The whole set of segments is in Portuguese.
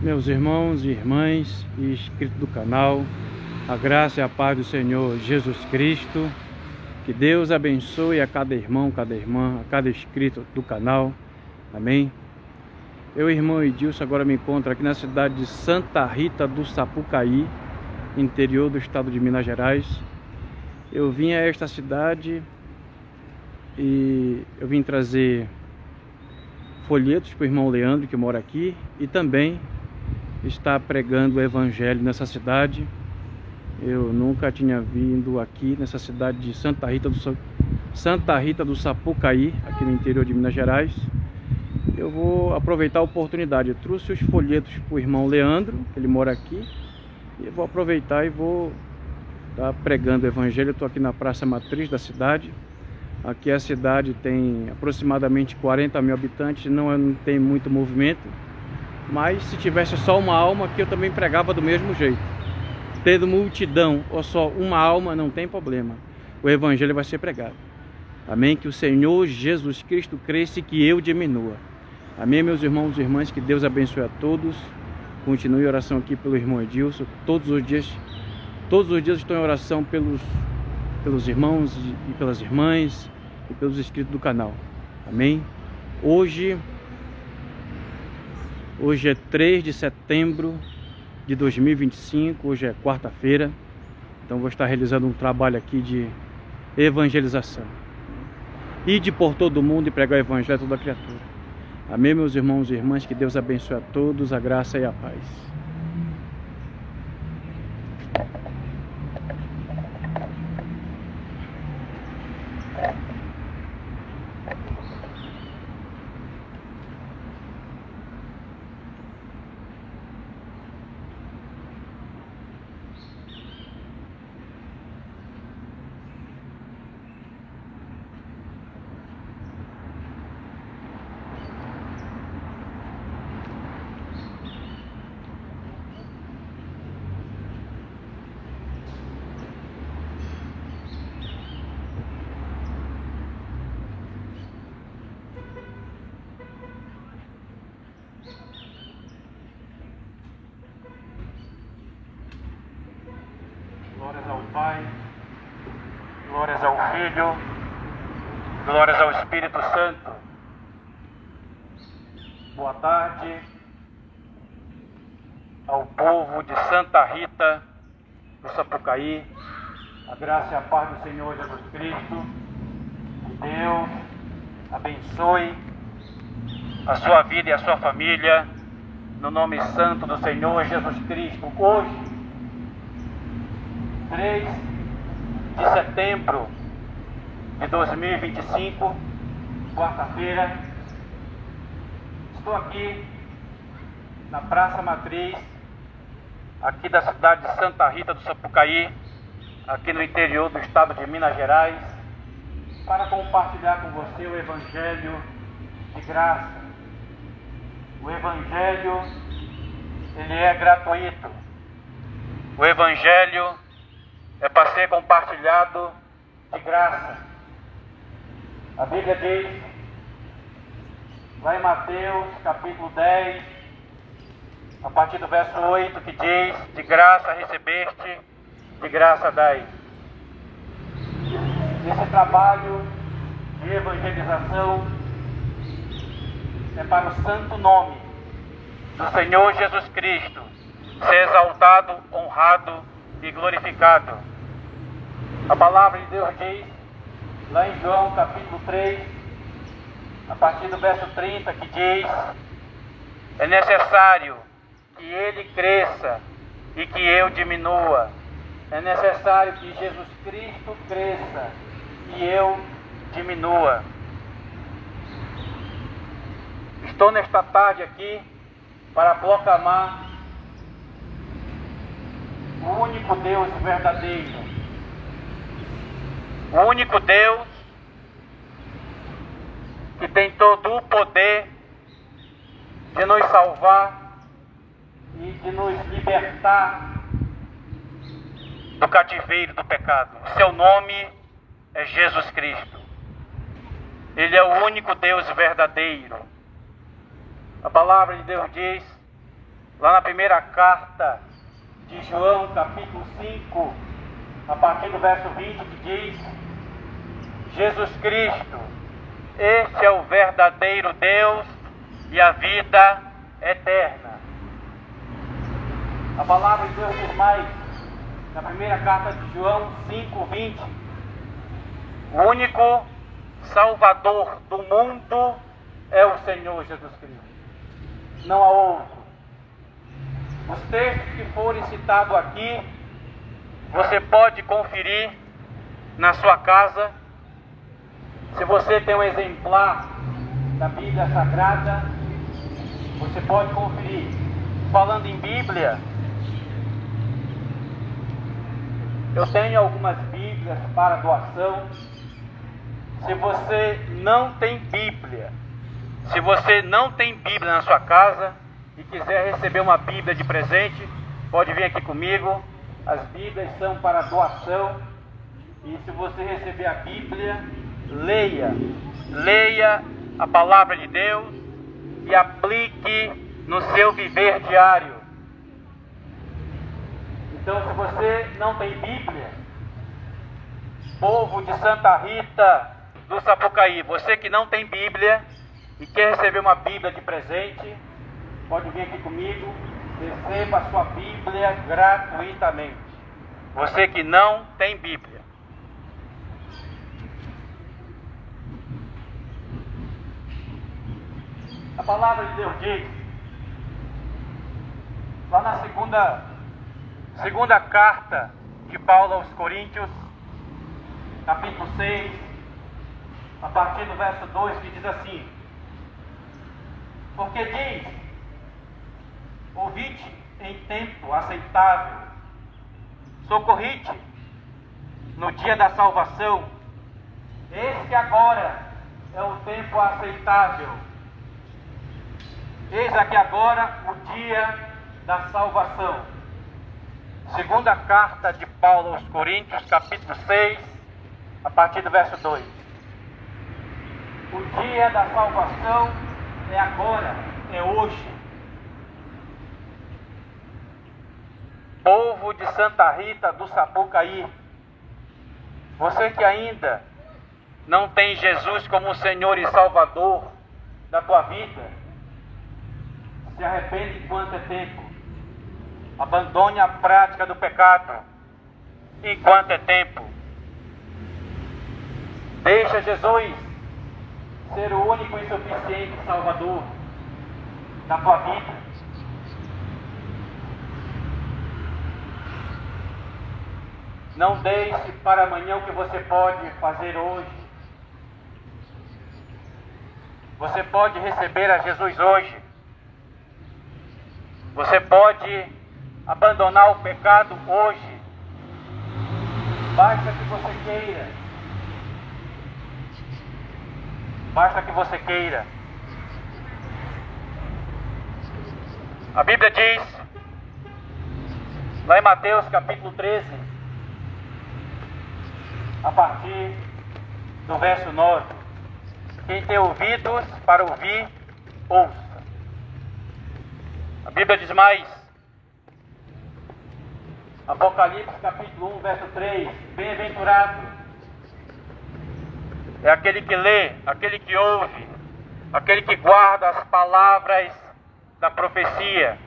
Meus irmãos e irmãs e inscritos do canal, a graça e a paz do Senhor Jesus Cristo, que Deus abençoe a cada irmão, cada irmã, a cada inscrito do canal, amém? Eu, irmão Edilson, agora me encontro aqui na cidade de Santa Rita do Sapucaí, interior do estado de Minas Gerais. Eu vim a esta cidade e eu vim trazer folhetos para o irmão Leandro, que mora aqui, e também está pregando o evangelho nessa cidade. Eu nunca tinha vindo aqui nessa cidade de Santa Rita do Sapucaí, aqui no interior de Minas Gerais. Eu vou aproveitar a oportunidade. Eu trouxe os folhetos para o irmão Leandro, que ele mora aqui, e eu vou aproveitar e vou estar pregando o evangelho. Eu estou aqui na praça matriz da cidade. Aqui a cidade tem aproximadamente 40 mil habitantes, não tem muito movimento, mas se tivesse só uma alma aqui eu também pregava do mesmo jeito. Tendo multidão ou só uma alma, não tem problema, o evangelho vai ser pregado. Amém? Que o Senhor Jesus Cristo cresça e que eu diminua. Amém, meus irmãos e irmãs, que Deus abençoe a todos. Continue a oração aqui pelo irmão Edilson. Todos os dias estou em oração pelos irmãos e pelas irmãs e pelos inscritos do canal. Amém? Hoje é 3 de setembro de 2025, hoje é quarta-feira. Então vou estar realizando um trabalho aqui de evangelização. Ide por todo o mundo e pregar o evangelho a toda criatura. Amém, meus irmãos e irmãs, que Deus abençoe a todos, a graça e a paz. Glórias ao Pai, glórias ao Filho, glórias ao Espírito Santo. Boa tarde ao povo de Santa Rita do Sapucaí. A graça e a paz do Senhor Jesus Cristo. Que Deus abençoe a sua vida e a sua família, no nome santo do Senhor Jesus Cristo. Hoje, 3 de setembro de 2025, quarta-feira, estou aqui na Praça Matriz, aqui da cidade de Santa Rita do Sapucaí, aqui no interior do estado de Minas Gerais, para compartilhar com você o evangelho de graça. O evangelho, ele é gratuito. O evangelho é para ser compartilhado de graça. A Bíblia diz, lá em Mateus capítulo 10, a partir do verso 8, que diz: de graça recebeste, de graça dai. Esse trabalho de evangelização é para o santo nome do Senhor Jesus Cristo ser exaltado, honrado e glorificado. A palavra de Deus diz, lá em João capítulo 3, a partir do verso 30, que diz: é necessário que Ele cresça e que eu diminua. É necessário que Jesus Cristo cresça e eu diminua. Estou nesta tarde aqui para proclamar o único Deus verdadeiro, o único Deus que tem todo o poder de nos salvar e de nos libertar do cativeiro do pecado. Seu nome é Jesus Cristo. Ele é o único Deus verdadeiro. A palavra de Deus diz lá na primeira carta de João, capítulo 5, a partir do verso 20, que diz: Jesus Cristo, este é o verdadeiro Deus e a vida eterna. A palavra de Deus diz mais, na primeira carta de João 5, 20: o único Salvador do mundo é o Senhor Jesus Cristo. Não há outro. Os textos que forem citados aqui, você pode conferir na sua casa. Se você tem um exemplar da Bíblia Sagrada, você pode conferir. Falando em Bíblia, eu tenho algumas Bíblias para doação. Se você não tem Bíblia, na sua casa e quiser receber uma Bíblia de presente, pode vir aqui comigo. As Bíblias são para doação. E se você receber a Bíblia, leia a palavra de Deus e aplique no seu viver diário. Então, se você não tem Bíblia, povo de Santa Rita do Sapucaí, você que não tem Bíblia e quer receber uma Bíblia de presente, pode vir aqui comigo, receba a sua Bíblia gratuitamente. Você que não tem Bíblia. A palavra de Deus diz, lá na segunda carta de Paulo aos Coríntios, capítulo 6, a partir do verso 2, que diz assim: porque diz, ouvite em tempo aceitável, socorrite no dia da salvação, eis que agora é o tempo aceitável, eis aqui agora o dia da salvação. Segunda carta de Paulo aos Coríntios, capítulo 6, a partir do verso 2. O dia da salvação é agora, é hoje. Povo de Santa Rita do Sapucaí, você que ainda não tem Jesus como Senhor e Salvador da tua vida, se arrepende enquanto é tempo. Abandone a prática do pecado enquanto é tempo. Deixa Jesus ser o único e suficiente Salvador da tua vida. Não deixe para amanhã o que você pode fazer hoje. Você pode receber a Jesus hoje. Você pode abandonar o pecado hoje. Basta que você queira. Basta que você queira. A Bíblia diz, lá em Mateus capítulo 13, a partir do verso 9: quem tem ouvidos para ouvir, ouça. A Bíblia diz mais, Apocalipse capítulo 1, verso 3: bem-aventurado é aquele que lê, aquele que ouve, aquele que guarda as palavras da profecia,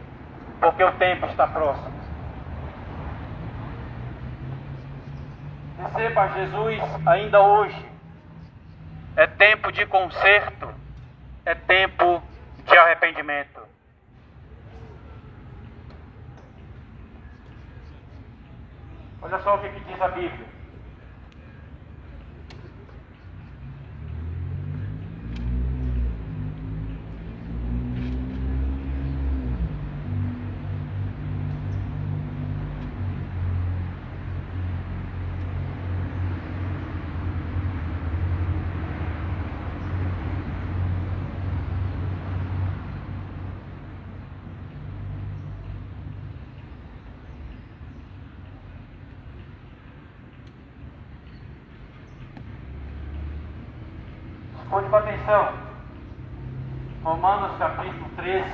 porque o tempo está próximo. Receba Jesus ainda hoje. É tempo de conserto, é tempo de arrependimento. Olha só o que diz a Bíblia. Escute com atenção. Romanos capítulo 13,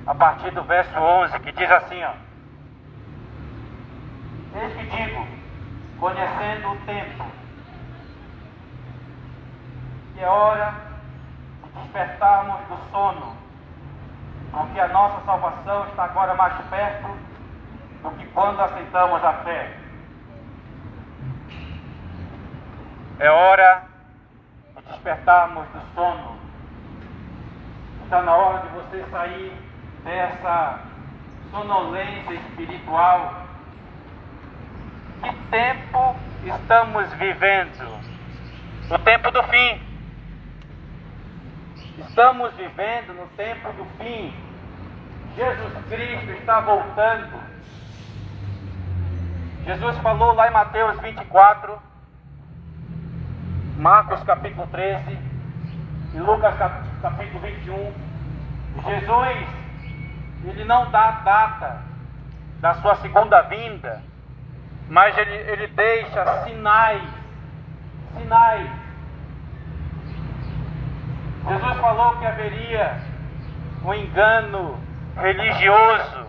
a partir do verso 11, que diz assim, ó: Eis que digo, conhecendo o tempo, que é hora de despertarmos do sono, porque a nossa salvação está agora mais perto do que quando aceitamos a fé. É hora de despertarmos do sono. Está na hora de você sair dessa sonolência espiritual. Que tempo estamos vivendo? O tempo do fim. Estamos vivendo no tempo do fim. Jesus Cristo está voltando. Jesus falou lá em Mateus 24, Marcos capítulo 13 e Lucas capítulo 21. Jesus, ele não dá a data da sua segunda vinda, mas ele deixa sinais. Jesus falou que haveria um engano religioso,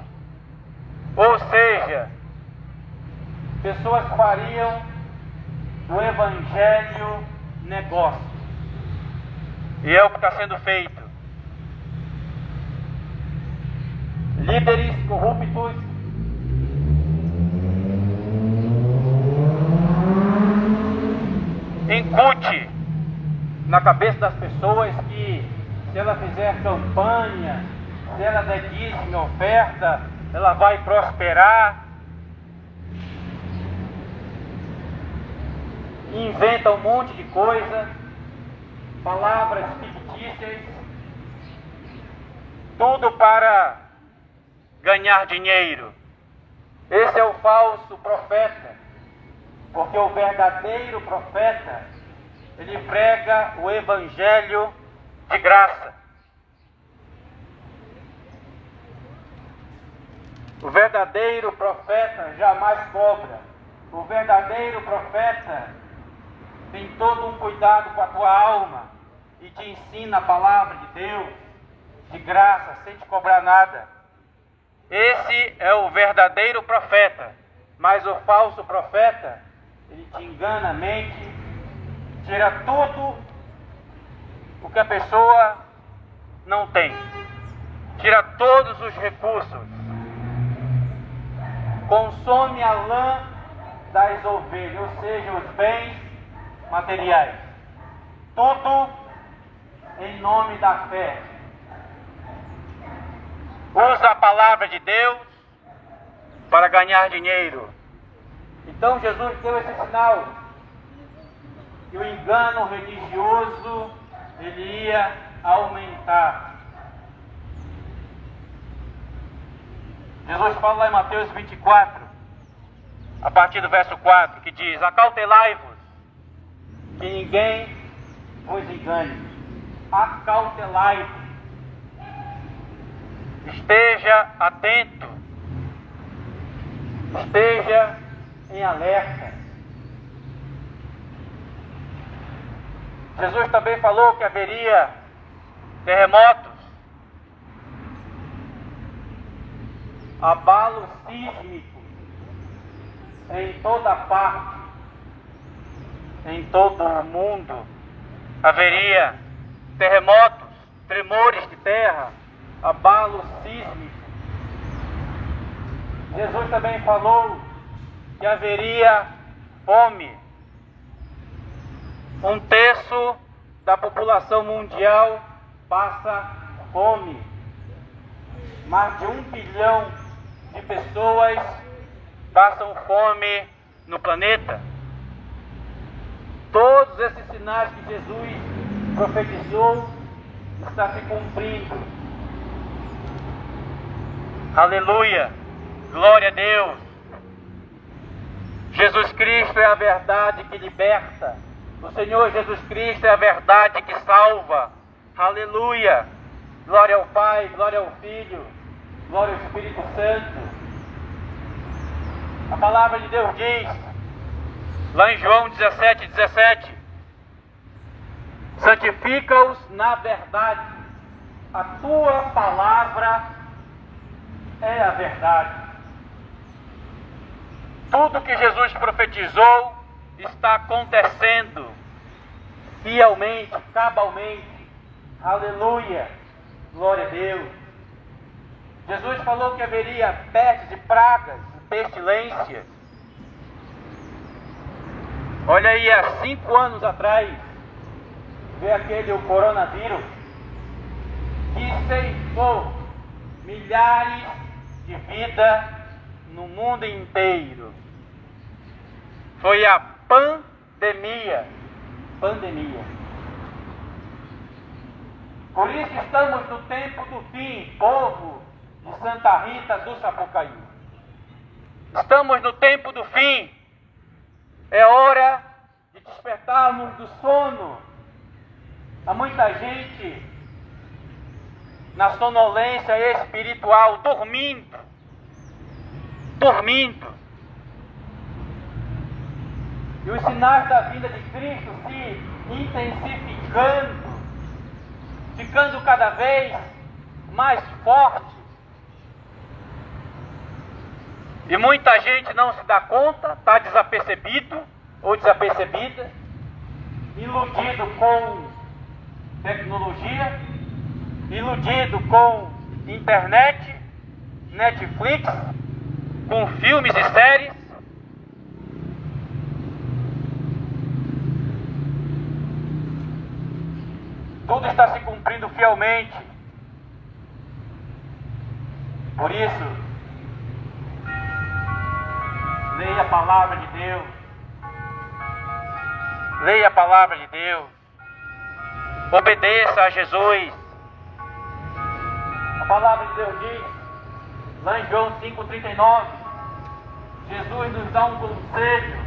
ou seja, pessoas fariam do evangelho negócio. E é o que está sendo feito. Líderes corruptos incute na cabeça das pessoas que se ela fizer campanha, se ela der dízimo e oferta, ela vai prosperar. Inventa um monte de coisa, palavras fictícias, tudo para ganhar dinheiro. Esse é o falso profeta, porque o verdadeiro profeta, ele prega o evangelho de graça. O verdadeiro profeta jamais cobra. O verdadeiro profeta tem todo um cuidado com a tua alma e te ensina a palavra de Deus de graça, sem te cobrar nada. Esse é o verdadeiro profeta. Mas o falso profeta, ele te engana a mente, tira tudo o que a pessoa não tem, tira todos os recursos, consome a lã das ovelhas, ou seja, os bens materiais, tudo em nome da fé. Usa a palavra de Deus para ganhar dinheiro. Então Jesus deu esse sinal que o engano religioso ele ia aumentar. Jesus fala lá em Mateus 24, a partir do verso 4, que diz: acautelai-vos, que ninguém vos engane. Acautelai-vos. Esteja atento. Esteja em alerta. Jesus também falou que haveria terremotos, abalo sísmico em toda parte, em todo o mundo. Haveria terremotos, tremores de terra, abalo sísmico. Jesus também falou que haveria fome. 1/3 da população mundial passa fome. Mais de 1 bilhão de pessoas passam fome no planeta. Todos esses sinais que Jesus profetizou estão se cumprindo. Aleluia! Glória a Deus! Jesus Cristo é a verdade que liberta. O Senhor Jesus Cristo é a verdade que salva. Aleluia! Glória ao Pai, glória ao Filho, glória ao Espírito Santo. A palavra de Deus diz, lá em João 17:17, santifica-os na verdade. A tua palavra é a verdade. Tudo que Jesus profetizou está acontecendo fielmente, cabalmente. Aleluia, glória a Deus. Jesus falou que haveria pestes e pragas, pestilências. Olha aí, há 5 anos atrás, veio o coronavírus, que ceifou milhares de vidas no mundo inteiro. Foi a pandemia. Por isso estamos no tempo do fim, povo de Santa Rita do Sapucaí. Estamos no tempo do fim. É hora de despertarmos do sono. Há muita gente na sonolência espiritual, dormindo. E os sinais da vinda de Cristo se intensificando, ficando cada vez mais forte. E muita gente não se dá conta, está desapercebido ou desapercebida, iludido com tecnologia, iludido com internet, Netflix, com filmes e séries. Tudo está se cumprindo fielmente. Por isso, leia a palavra de Deus. Leia a palavra de Deus. Obedeça a Jesus. A palavra de Deus diz, lá em João 5,39, Jesus nos dá um conselho.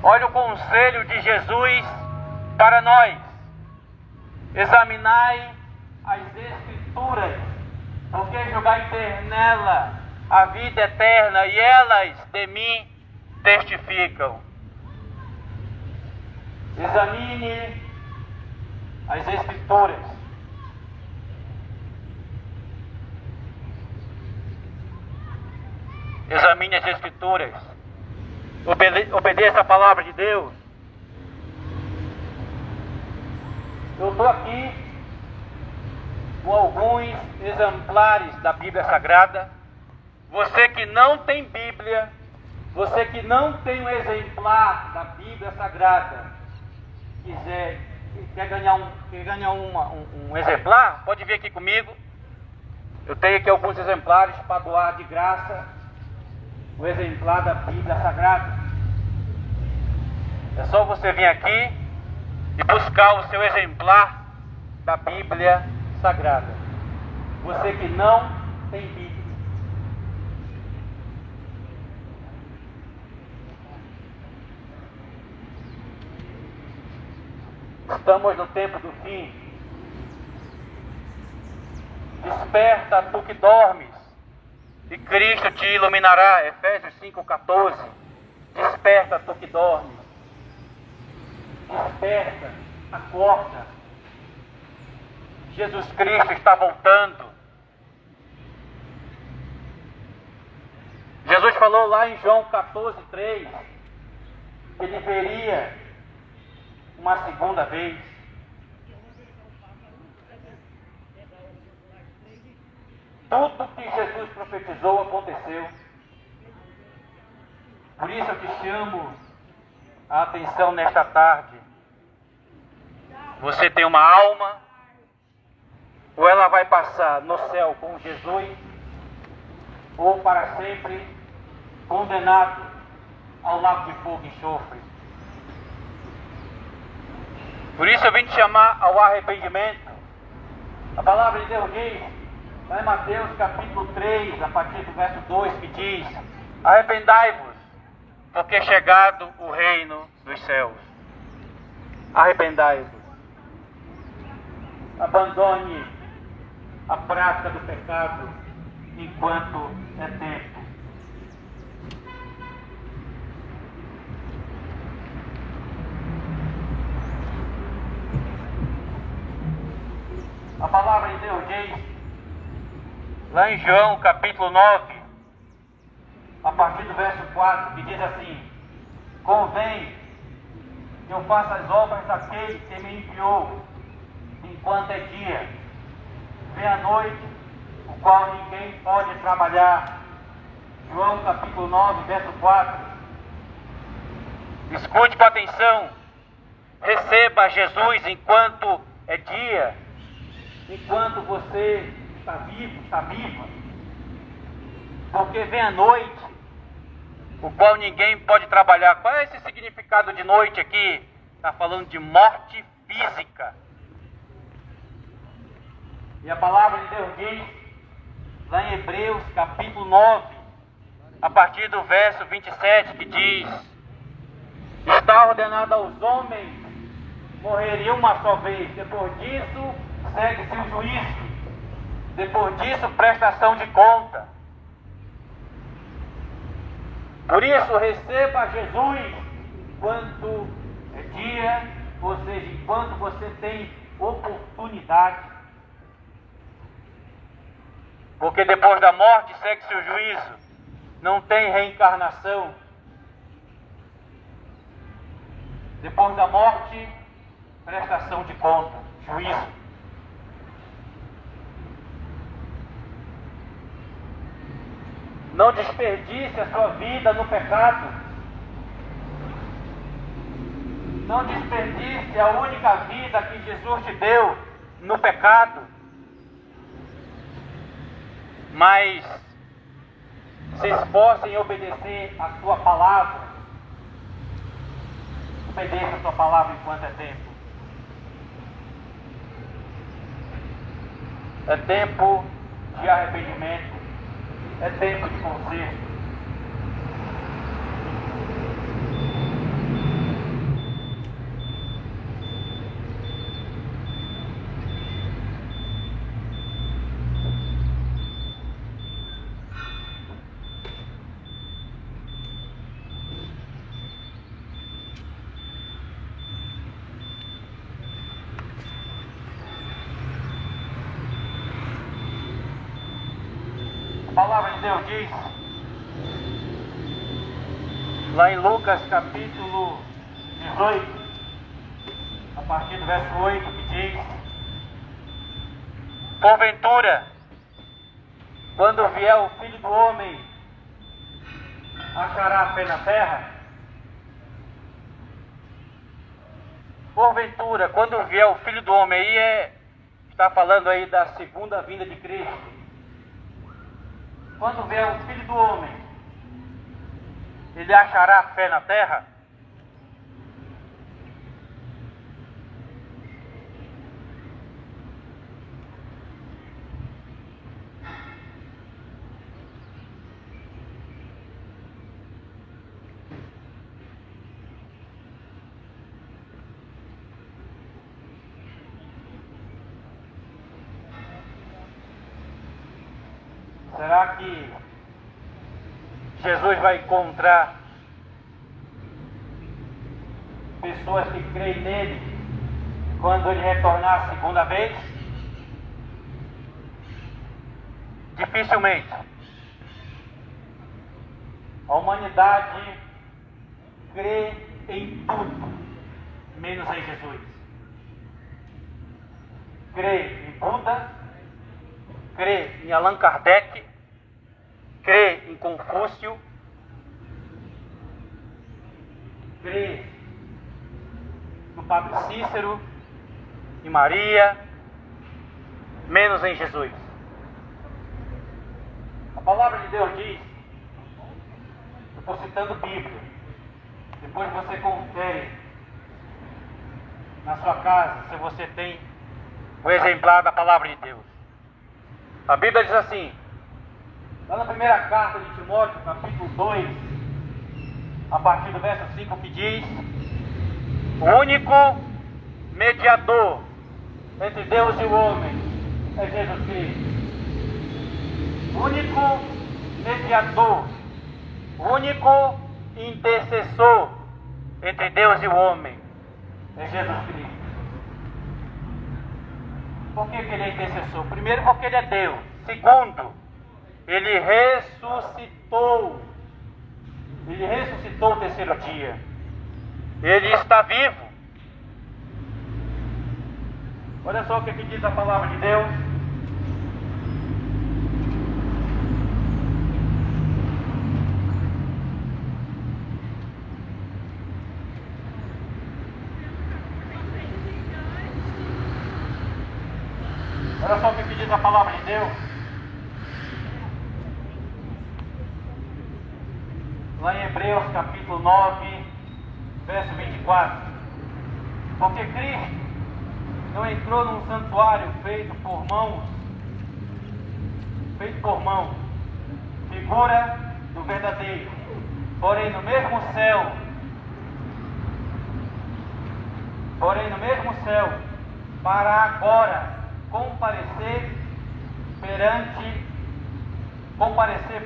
Olha o conselho de Jesus para nós. Examinai as Escrituras, porque julgai ter nela a vida eterna, e elas de mim testificam. Examine as Escrituras. Examine as Escrituras. Obedeça a palavra de Deus. Eu estou aqui com alguns exemplares da Bíblia Sagrada. Você que não tem Bíblia, você que não tem um exemplar da Bíblia Sagrada, quer ganhar um exemplar, pode vir aqui comigo. Eu tenho aqui alguns exemplares para doar de graça, o exemplar da Bíblia Sagrada. É só você vir aqui e buscar o seu exemplar da Bíblia Sagrada. Você que não tem Bíblia. Estamos no tempo do fim. Desperta, tu que dormes, e Cristo te iluminará. Efésios 5,14. Desperta, tu que dormes. Desperta, acorda. Jesus Cristo está voltando. Jesus falou lá em João 14,3 que ele veria uma segunda vez. Tudo que Jesus profetizou aconteceu. Por isso eu te chamo a atenção nesta tarde. Você tem uma alma, ou ela vai passar no céu com Jesus, ou para sempre condenado ao lago de fogo e enxofre. Por isso eu vim te chamar ao arrependimento. A palavra de Deus diz, lá em Mateus capítulo 3, a partir do verso 2, que diz: arrependai-vos, porque é chegado o reino dos céus. Arrependai-vos. Abandone a prática do pecado enquanto é tempo. A palavra de Deus diz, lá em João capítulo 9, a partir do verso 4, que diz assim: convém que eu faça as obras daquele que me enviou, enquanto é dia. Vem a noite, o qual ninguém pode trabalhar. João capítulo 9, verso 4. Escute com atenção. Receba Jesus enquanto é dia, enquanto você está vivo, está viva. Porque vem a noite, o qual ninguém pode trabalhar. Qual é esse significado de noite aqui? Está falando de morte física. E a palavra de Deus diz, lá em Hebreus capítulo 9, a partir do verso 27, que diz: está ordenado aos homens morreriam uma só vez, depois disso segue-se o juízo, depois disso prestação de conta. Por isso receba Jesus enquanto é dia, ou seja, enquanto você tem oportunidade. Porque depois da morte segue-se o juízo, não tem reencarnação. Depois da morte, prestação de conta, juízo. Não desperdice a sua vida no pecado. Não desperdice a única vida que Jesus te deu no pecado. Mas se esforce em obedecer a sua palavra. Obedeça a sua palavra enquanto é tempo. É tempo de arrependimento. É tempo de conserto. A palavra de Deus diz, lá em Lucas capítulo 18, a partir do verso 8, que diz: porventura, quando vier o Filho do Homem, achará fé na terra? Porventura, quando vier o Filho do Homem, aí está falando aí da segunda vinda de Cristo. Quando vier o Filho do Homem, ele achará fé na terra? Será que Jesus vai encontrar pessoas que creem nele quando ele retornar a segunda vez? Dificilmente. A humanidade crê em tudo, menos em Jesus. Crê em Buda, crê em Allan Kardec, crê em Confúcio, crê no Padre Cícero, em Maria, menos em Jesus. A palavra de Deus diz, eu estou citando Bíblia, depois você confere na sua casa se você tem o exemplar da palavra de Deus. A Bíblia diz assim, lá na primeira carta de Timóteo, capítulo 2, a partir do verso 5, que diz: o único mediador entre Deus e o homem é Jesus Cristo. O único mediador, o único intercessor entre Deus e o homem é Jesus Cristo. Por que ele é intercessor? Primeiro, porque ele é Deus. Segundo, Ele ressuscitou. Ele ressuscitou o terceiro dia. Ele está vivo. Olha só o que diz a palavra de Deus. Olha só o que diz a palavra de Deus. Lá em Hebreus capítulo 9, verso 24. Porque Cristo não entrou num santuário feito por mãos, figura do verdadeiro, porém no mesmo céu, para agora comparecer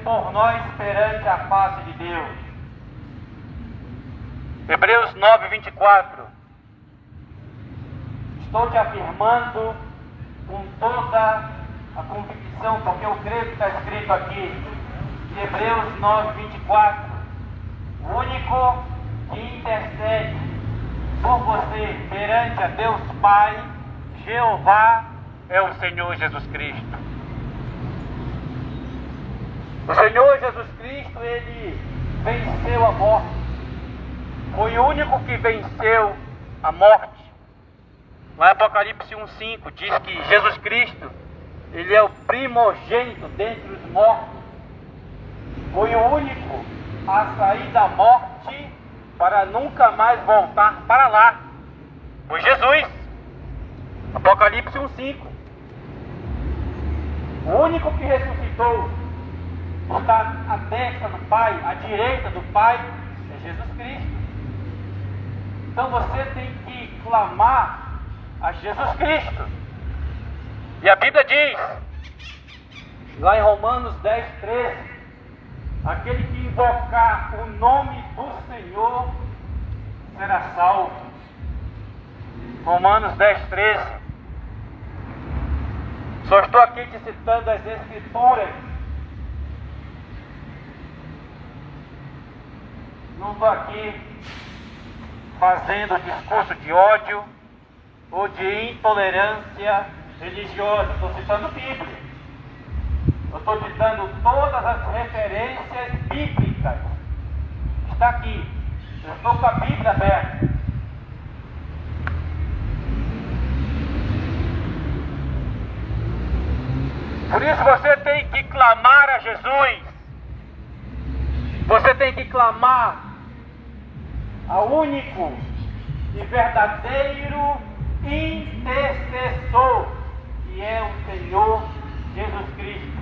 por nós perante a face de Deus. Hebreus 9, 24. Estou te afirmando com toda a convicção, porque eu creio que está escrito aqui, em Hebreus 9, 24, o único que intercede por você perante a Deus Pai, Jeová, é o Senhor Jesus Cristo. O Senhor Jesus Cristo, Ele venceu a morte. Foi o único que venceu a morte. Lá em Apocalipse 1,5 diz que Jesus Cristo, Ele é o primogênito dentre os mortos. Foi o único a sair da morte para nunca mais voltar para lá. Foi Jesus. Apocalipse 1,5. O único que ressuscitou, está à destra do Pai, à direita do Pai, é Jesus Cristo. Então você tem que clamar a Jesus Cristo. E a Bíblia diz, lá em Romanos 10, 13, aquele que invocar o nome do Senhor será salvo. Romanos 10, 13. Só estou aqui te citando as Escrituras. Não estou aqui fazendo discurso de ódio ou de intolerância religiosa. Estou citando Bíblia. Eu estou te dando todas as referências bíblicas. Está aqui. Eu estou com a Bíblia aberta. Por isso você tem que clamar a Jesus. Você tem que clamar ao único e verdadeiro intercessor, que é o Senhor Jesus Cristo.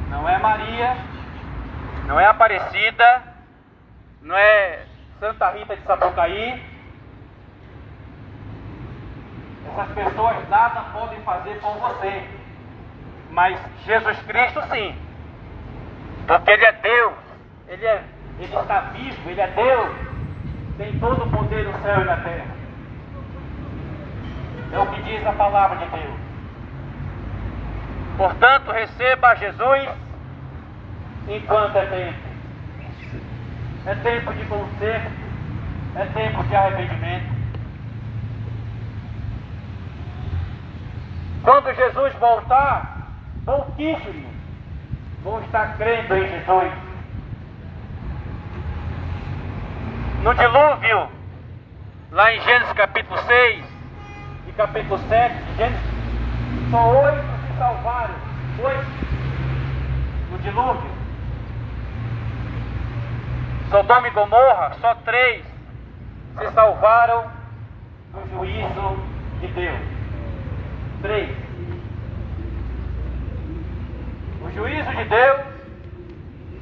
Não é Maria, não é Aparecida, não é Santa Rita de Sapucaí. Essas pessoas nada podem fazer por você, mas Jesus Cristo sim, porque Ele é Deus, Ele está vivo, Ele é Deus, tem todo o poder no céu e na terra. É o que diz a palavra de Deus. Portanto, receba Jesus enquanto é tempo. É tempo de conserto, é tempo de arrependimento. Quando Jesus voltar, pouquíssimos vão estar crendo em Jesus. No dilúvio, lá em Gênesis capítulo 6 e capítulo 7, só 8 se salvaram. 8 no dilúvio. Sodoma e Gomorra, só 3 se salvaram do juízo de Deus. 3. O juízo de Deus,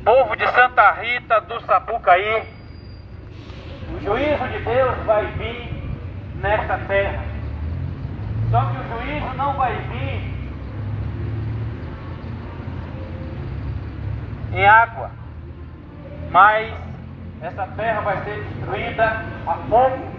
povo de Santa Rita do Sapucaí, o juízo de Deus vai vir nesta terra. Só que o juízo não vai vir em água, mas essa terra vai ser destruída a fogo